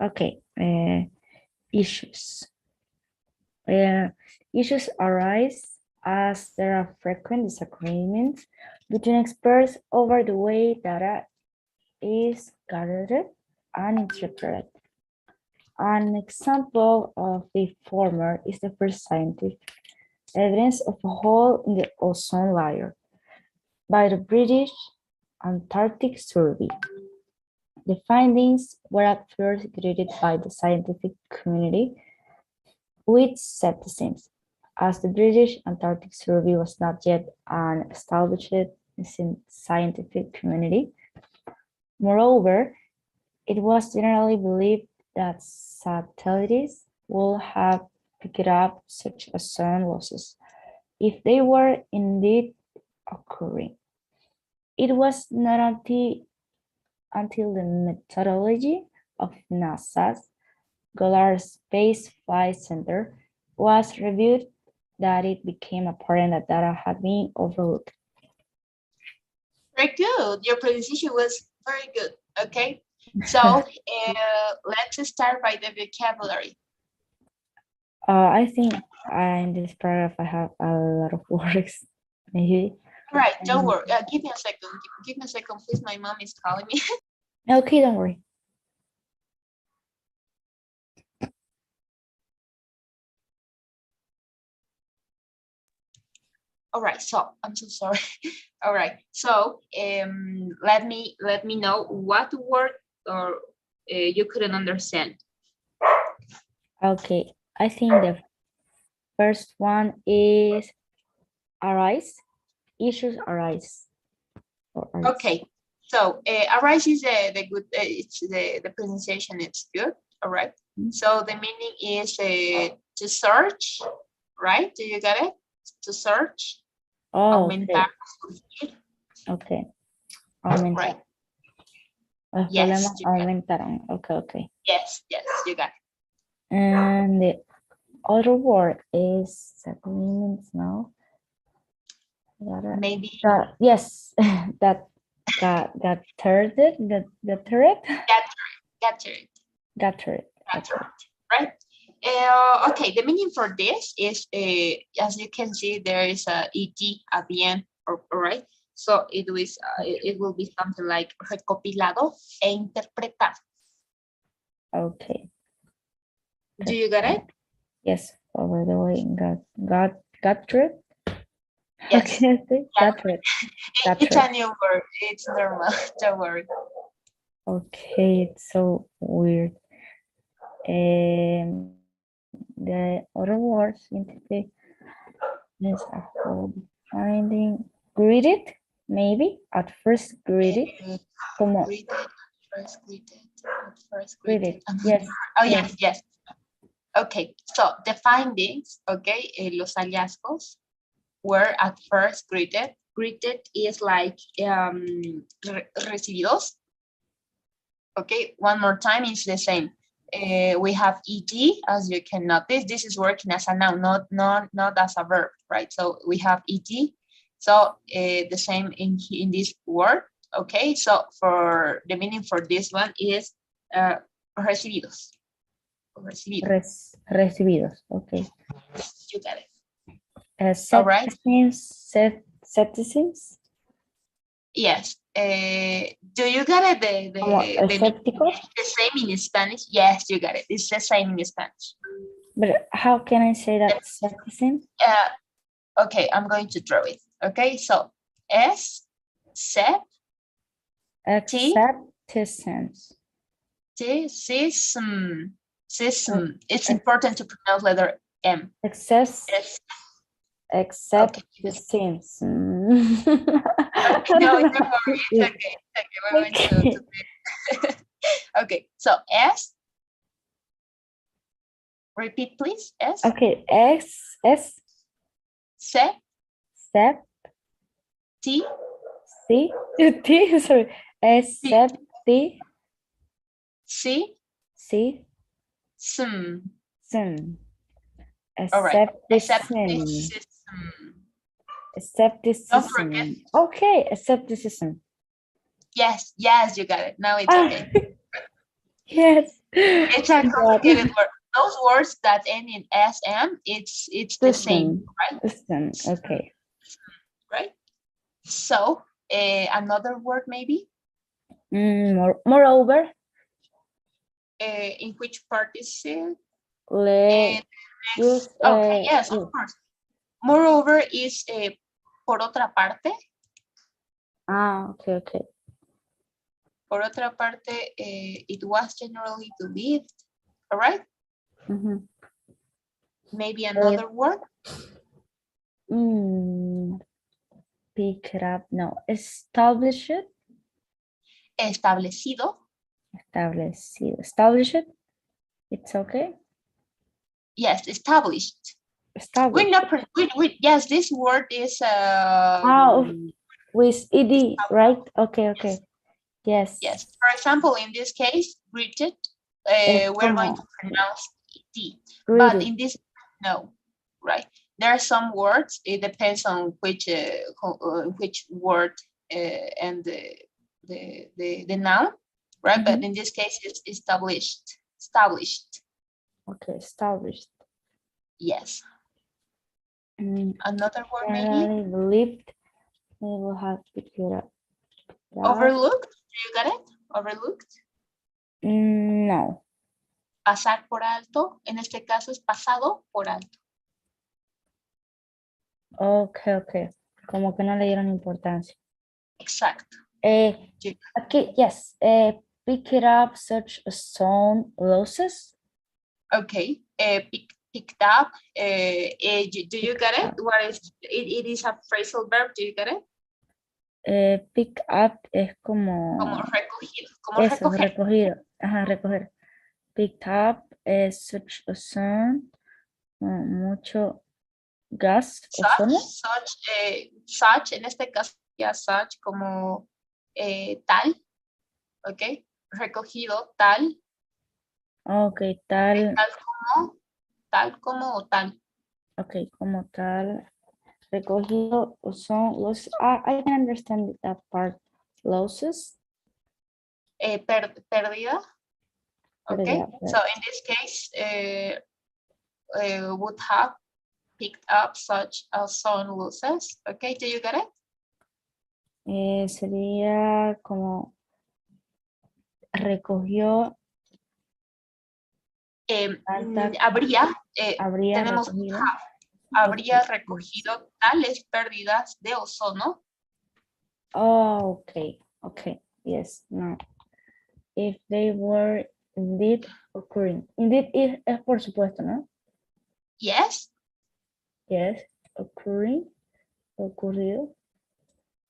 Okay. Issues. Issues arise as there are frequent disagreements between experts over the way data is gathered and interpreted. An example of the former is the first scientific evidence of a hole in the ozone layer by the British Antarctic Survey. The findings were at first greeted by the scientific community with skepticism, as the British Antarctic Survey was not yet an established scientific community. Moreover, it was generally believed that satellites would have picked up such ozone losses if they were indeed occurring. It was not until the methodology of NASA's Goddard Space Flight Center was reviewed that it became apparent that data had been overlooked. Very good. Your pronunciation was very good. Okay. So let's start by the vocabulary. I think in this paragraph I have a lot of words. Maybe. All right, don't worry. Give me a second. Give me a second, please. My mom is calling me. Okay, don't worry. All right, so I'm so sorry. All right, so let me know what word or you couldn't understand. Okay, I think the first one is arise. Issues arise. Okay, so arise is the good. It's the pronunciation. It's good. All right. So the meaning is to search, right? Do you get it? To search. Oh, Aumentar. okay. Aumentar. Right. Los Yes, problemas aumentaron. Okay, okay. Yes, you got it. And the other word is agreements now. Maybe. Yes, that got third. The third. Got it. Right. Okay, the meaning for this is, as you can see, there is a et at the end, all right? So it will be something like recopilado e interpretado. Okay. Do you get it? Yes, over the way, got it. Yes. Okay, got it. It's a new word. It's normal. Don't worry. Okay, it's so weird. The other words in the is finding greeted, maybe at first greeted. Como Greeted, first greeted. greeted. Yes. Oh, yes. Okay, so the findings, okay, los hallazgos were at first greeted. Greeted is like recibidos. Okay, one more time is the same. we have ed, as you can notice. This is working as a noun, not as a verb, right? So we have ed. So the same in this word. Okay, so for the meaning for this one is recibidos. Recibido. Recibidos. Okay. You got it. All right. Citizens. Yes. Do you got it? The same in Spanish? Yes, you got it. It's the same in Spanish. But how can I say that citizen? Okay, I'm going to draw it. Okay, so S, set, Citizens. System. It's important to pronounce letter M. Except Okay. the sims. Okay, no, don't worry. It's okay. We're going to okay, so S. Repeat, please. S. Okay, Se. T. Sorry. Except the C. Some. All right. Escepticism. Don't forget. Okay, escepticism. Yes, you got it. Now it's okay. Yes. It's a complicated word. Those words that end in SM, it's the same, right? Okay. Right. So another word maybe. Moreover. In which part is it? Okay, yes, of course. Moreover is por otra parte. Okay. Por otra parte, it was generally believed. All right. Maybe another word. Pick it up. No. Established. Establecido. Established. It's okay. Yes, established. Yes, this word is with ed, right? Okay. Yes. For example, in this case, greeted, we're going to pronounce ed. But in this, no, right? There are some words. It depends on which word and the noun, right? But in this case, it's established. Okay, established. Yes. Another word maybe. Believed. We will have to pick it up. Overlooked. You got it? Overlooked. No. Pasar por alto. En este caso es pasado por alto. Okay. Como que no le dieron importancia. Exacto. Aquí, yes. Pick it up, such as some losses. Okay. Picked up. Do you get it? What is it? It is a phrasal verb. Do you get it? Pick up es como recogido. Como recogido. Ajá, recoger. Picked up es such a son. Mucho gas. Such, en este caso ya such como tal. Ok. Recogido, tal. Ok, tal. Tal como o tal. Ok, como tal. Recogido son los. I can understand that part. Losses. Pérdida. Okay. So in this case, would have picked up such as some losses. Okay, do you get it? Sería como recogió. Tenemos recogido. Habría recogido tales pérdidas de ozono. Oh, okay. Yes, no. If they were indeed occurring. Indeed es por supuesto, ¿no? Yes. Yes, occurring. Ocurrido.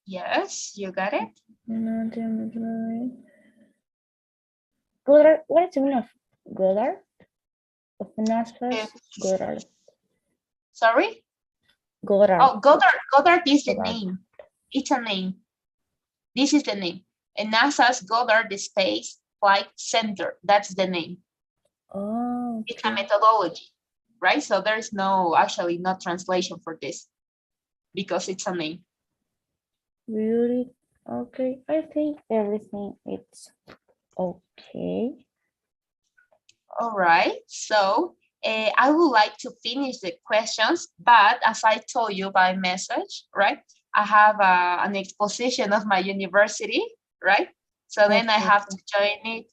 Yes, you got it. Goddard, what is the meaning of Goddard? Of NASA's Goddard. Sorry? Goddard. Oh, Goddard is the name. It's a name. This is the name. And NASA's Goddard Space Flight Center. That's the name. Oh, It's a okay. methodology, right? So there's no, actually no translation for this because it's a name. Really? Okay. I think everything is okay. All right, so I would like to finish the questions, but as I told you by message, right? I have an exposition of my university, right? So then I Okay. have to join it,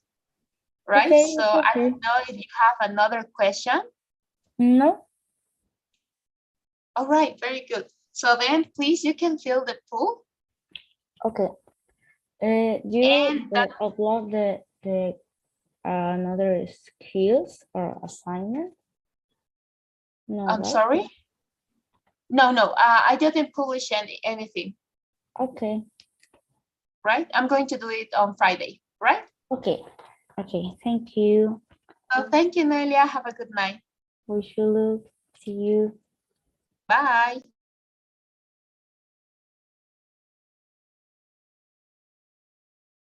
right? Okay, So it's I okay. don't know if you have another question. No? All right, very good. So then please, you can fill the pool. Okay. You And that, upload the another skills or assignment? No, I'm right? sorry. No, I didn't publish anything, Okay. right? I'm going to do it on Friday, right? Okay. Okay. Thank you. So thank you, Nelia. Have a good night. We should look. See you. Bye.